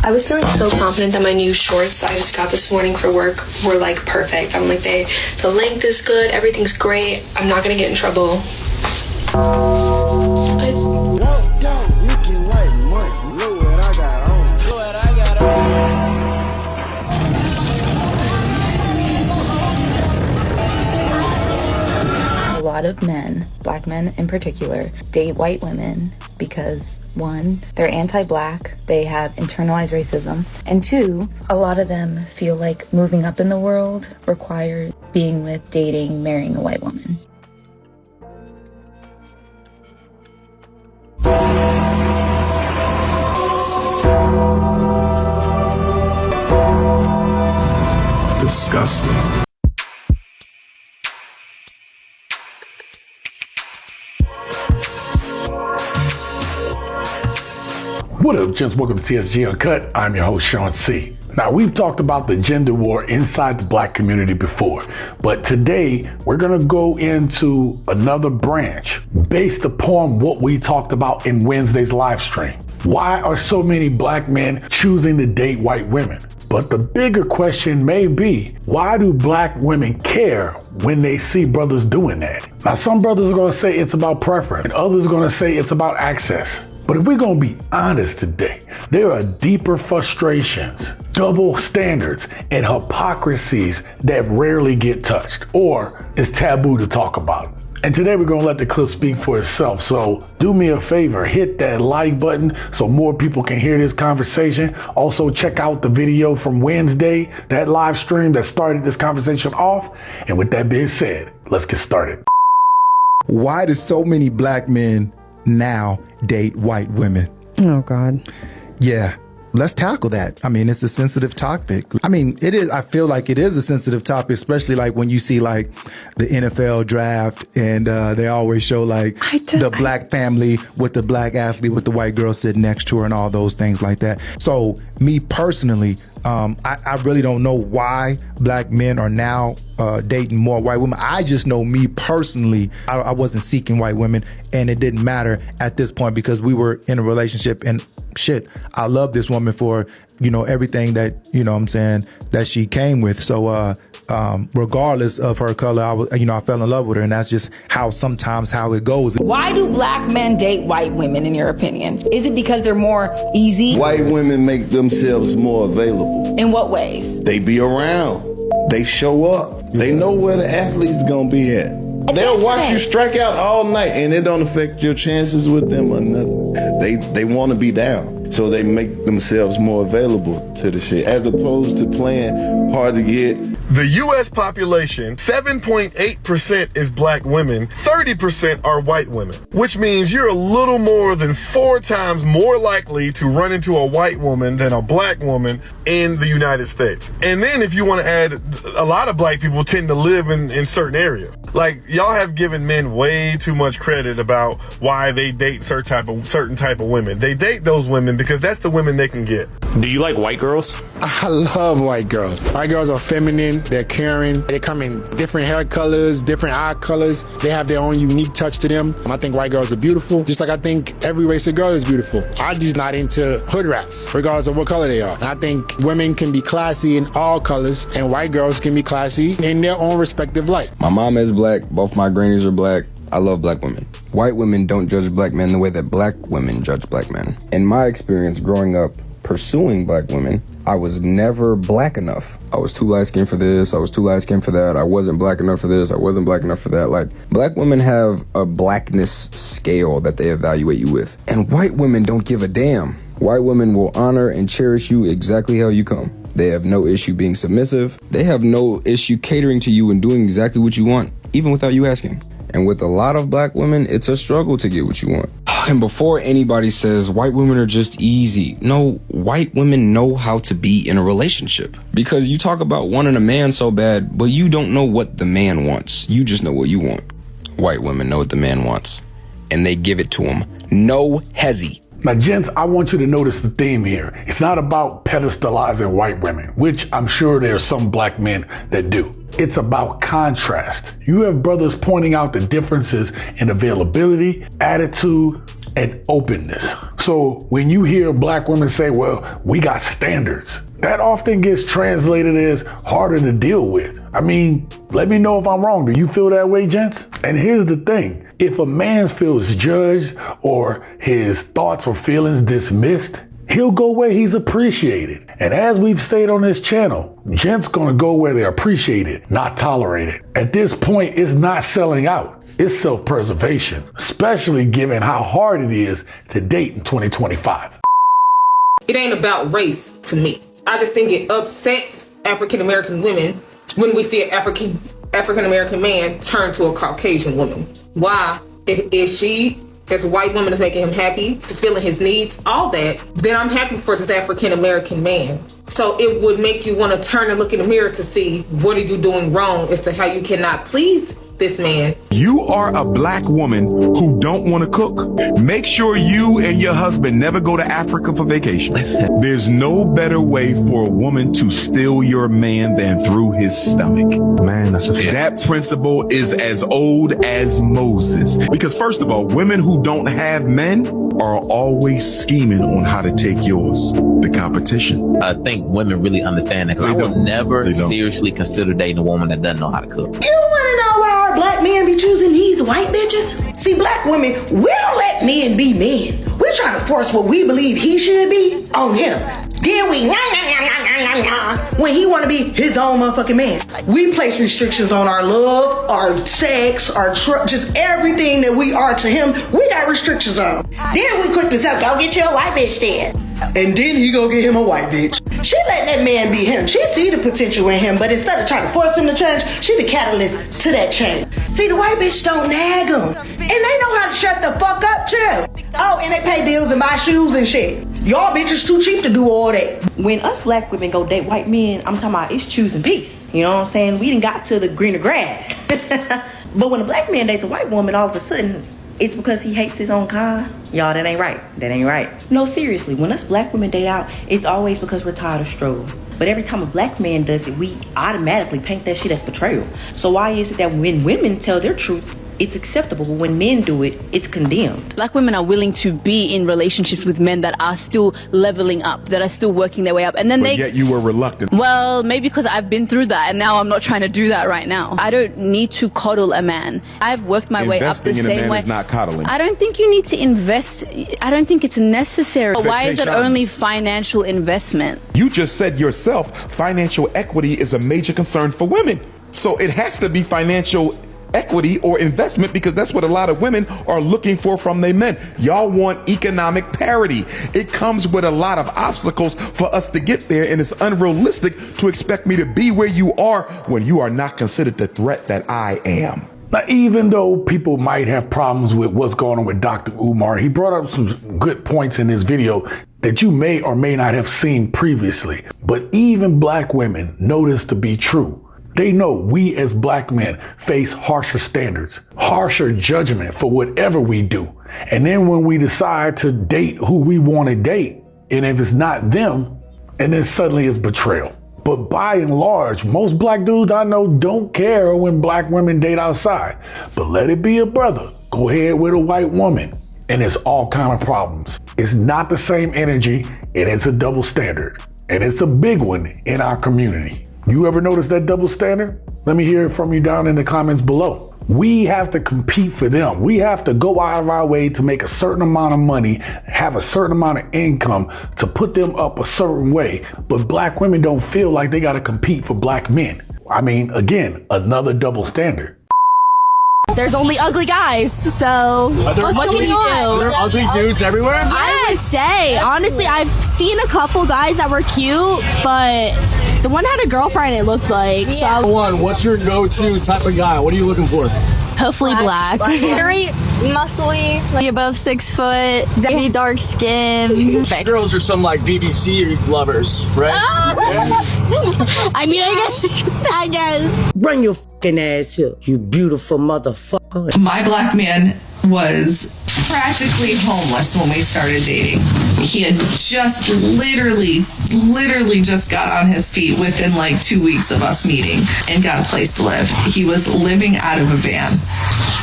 I was feeling so confident that my new shorts that I just got this morning for work were like perfect. I'm like, the length is good, everything's great. I'm not gonna get in trouble. A lot of men, black men in particular, date white women because 1, they're anti-black, they have internalized racism, and 2, a lot of them feel like moving up in the world requires being with, dating, marrying a white woman. Disgusting. What up, gents? Welcome to TSG Uncut. I'm your host, Sean C. Now, we've talked about the gender war inside the black community before, but today we're gonna go into another branch based upon what we talked about in Wednesday's live stream. Why are so many black men choosing to date white women? But the bigger question may be, why do black women care when they see brothers doing that? Now, some brothers are gonna say it's about preference, and others are gonna say it's about access. But if we're gonna be honest today, there are deeper frustrations, double standards, and hypocrisies that rarely get touched, or is taboo to talk about. And today we're gonna let the clip speak for itself. So do me a favor, hit that like button so more people can hear this conversation. Also check out the video from Wednesday, that live stream that started this conversation off. And with that being said, let's get started. Why do so many black men now date white women? Oh God. Yeah. Let's tackle that. I mean, it's a sensitive topic. I mean, it is. I feel like it is a sensitive topic, especially like when you see like the NFL draft and they always show like the black family with the black athlete with the white girl sitting next to her and all those things like that. So me personally, I really don't know why black men are now dating more white women. I just know me personally, I wasn't seeking white women and it didn't matter at this point because we were in a relationship and shit, I love this woman for, everything that, I'm saying, that she came with. So, regardless of her color, I fell in love with her, and that's just how it goes. Why do black men date white women, in your opinion? Is it because they're more easy? White women make themselves more available. In what ways? They be around. They show up. They know where the athlete's gonna be at. They'll watch you strike out all night, and it don't affect your chances with them or nothing. They want to be down, so they make themselves more available to the shit, as opposed to playing hard to get. The U.S. population, 7.8% is black women, 30% are white women, which means you're a little more than 4 times more likely to run into a white woman than a black woman in the United States. And then if you want to add, a lot of black people tend to live in certain areas. Like, y'all have given men way too much credit about why they date certain type of women. They date those women because that's the women they can get. Do you like white girls? I love white girls. White girls are feminine, they're caring, they come in different hair colors, different eye colors. They have their own unique touch to them. And I think white girls are beautiful, just like I think every race of girl is beautiful. I'm just not into hood rats, regardless of what color they are. And I think women can be classy in all colors, and white girls can be classy in their own respective light. My mom is black, both my grannies are black. I love black women. White women don't judge black men the way that black women judge black men. In my experience growing up, pursuing black women, I was never black enough. I was too light skinned for this, I was too light skinned for that, I wasn't black enough for this, I wasn't black enough for that. Like, black women have a blackness scale that they evaluate you with. And white women don't give a damn. White women will honor and cherish you exactly how you come. They have no issue being submissive. They have no issue catering to you and doing exactly what you want, even without you asking. And with a lot of black women, it's a struggle to get what you want. And before anybody says white women are just easy, no, white women know how to be in a relationship. Because you talk about wanting a man so bad, but you don't know what the man wants. You just know what you want. White women know what the man wants, and they give it to him. No hezzy. Now, gents, I want you to notice the theme here. It's not about pedestalizing white women, which I'm sure there are some black men that do. It's about contrast. You have brothers pointing out the differences in availability, attitude, and openness. So when you hear black women say, well, we got standards, that often gets translated as harder to deal with. I mean, let me know if I'm wrong. Do you feel that way, gents? And here's the thing. If a man feels judged or his thoughts or feelings dismissed, he'll go where he's appreciated. And as we've stated on this channel, gents gonna go where they're appreciated, not tolerated. At this point, it's not selling out. It's self-preservation, especially given how hard it is to date in 2025. It ain't about race to me. I just think it upsets African-American women when we see an African-American man turn to a Caucasian woman. Why? If she, as a white woman, is making him happy, fulfilling his needs, all that, then I'm happy for this African-American man. So it would make you want to turn and look in the mirror to see what are you doing wrong as to how you cannot please this man. You are a black woman who don't want to cook. Make sure you and your husband never go to Africa for vacation. There's no better way for a woman to steal your man than through his stomach. Man, that's a fact. That principle is as old as Moses. Because first of all, women who don't have men are always scheming on how to take yours. The competition. I think women really understand that, because I would never seriously consider dating a woman that doesn't know how to cook. You want to know why our black men be choosing these white bitches? See, black women, we don't let men be men. We're trying to force what we believe he should be on him. Then we when he want to be his own motherfucking man. We place restrictions on our love, our sex, our just everything that we are to him. We got restrictions on. Then we quick to tell, go get you a white bitch then. And then he go get him a white bitch. She let that man be him. She see the potential in him, but instead of trying to force him to change, she the catalyst to that change. See, the white bitch don't nag him. And they know how to shut the fuck up too. Oh, and they pay bills and buy shoes and shit. Y'all bitches too cheap to do all that. When us black women go date white men, I'm talking about it's choosing peace. You know what I'm saying? We done got to the greener grass. But when a black man dates a white woman, all of a sudden, it's because he hates his own kind. Y'all, that ain't right. That ain't right. No, seriously, when us black women date out, it's always because we're tired of struggle. But every time a black man does it, we automatically paint that shit as betrayal. So why is it that when women tell their truth, it's acceptable, but when men do it, it's condemned? Black women are willing to be in relationships with men that are still leveling up, that are still working their way up, and then But yet you were reluctant. Well, maybe because I've been through that, and now I'm not trying to do that right now. I don't need to coddle a man. I've worked my way up the same way. Investing in a man is not coddling. I don't think you need to invest. I don't think it's necessary. Why is it only financial investment? You just said yourself, financial equity is a major concern for women. So it has to be financial equity or investment, because that's what a lot of women are looking for from their men. Y'all want economic parity. It comes with a lot of obstacles for us to get there, and it's unrealistic to expect me to be where you are when you are not considered the threat that I am. Now, even though people might have problems with what's going on with Dr. Umar, he brought up some good points in his video that you may or may not have seen previously. But even black women know this to be true. They know we as black men face harsher standards, harsher judgment for whatever we do. And then when we decide to date who we want to date, and if it's not them, and then suddenly it's betrayal. But by and large, most black dudes I know don't care when black women date outside. But let it be a brother, go ahead with a white woman, and it's all kind of problems. It's not the same energy, and it's a double standard. And it's a big one in our community. You ever notice that double standard? Let me hear it from you down in the comments below. We have to compete for them. We have to go out of our way to make a certain amount of money, have a certain amount of income to put them up a certain way. But black women don't feel like they got to compete for black men. I mean, again, another double standard. There's only ugly guys, so what can you do? Are there ugly dudes everywhere? Yes. I would say, honestly, I've seen a couple guys that were cute, but the one had a girlfriend, it looked like. Yeah. So, What's your go-to type of guy? What are you looking for? hopefully black. Very muscly, like above 6 foot, definitely dark skin. Girls are some like BBC lovers, right? I mean, I guess. Bring your fucking ass here, you beautiful motherfucker. My black man was practically homeless when we started dating. He had just literally just got on his feet within like 2 weeks of us meeting and got a place to live. He was living out of a van.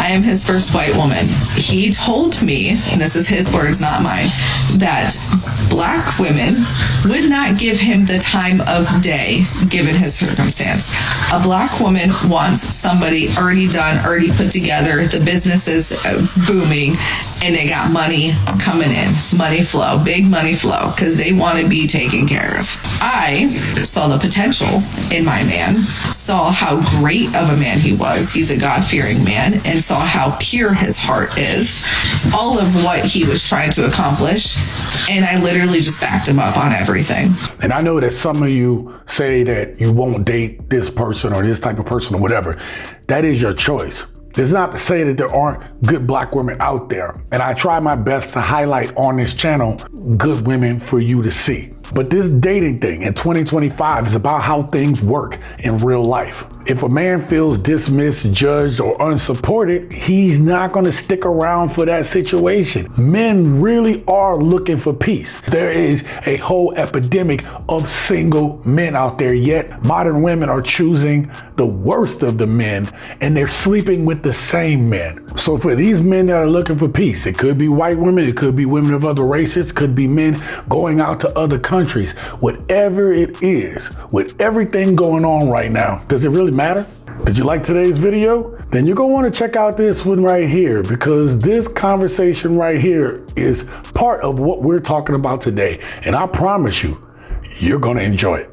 I am his first white woman. He told me, and this is his words, not mine, that black women would not give him the time of day given his circumstance. A black woman wants somebody already done, already put together, the business is booming, and they got money coming in, money flow, big money flow, because they want to be taken care of. I saw the potential in my man, saw how great of a man he was. He's a God-fearing man, and saw how pure his heart is, all of what he was trying to accomplish, and I literally just backed him up on everything. And I know that some of you say that you won't date this person or this type of person or whatever. That is your choice. It's not to say that there aren't good black women out there. And I try my best to highlight on this channel good women for you to see. But this dating thing in 2025 is about how things work in real life. If a man feels dismissed, judged, or unsupported, he's not going to stick around for that situation. Men really are looking for peace. There is a whole epidemic of single men out there, yet modern women are choosing the worst of the men and they're sleeping with the same men. So for these men that are looking for peace, it could be white women, it could be women of other races, could be men going out to other countries. Whatever it is, with everything going on right now, does it really matter? Did you like today's video? Then you're gonna want to check out this one right here, because this conversation right here is part of what we're talking about today. And I promise you, you're gonna enjoy it.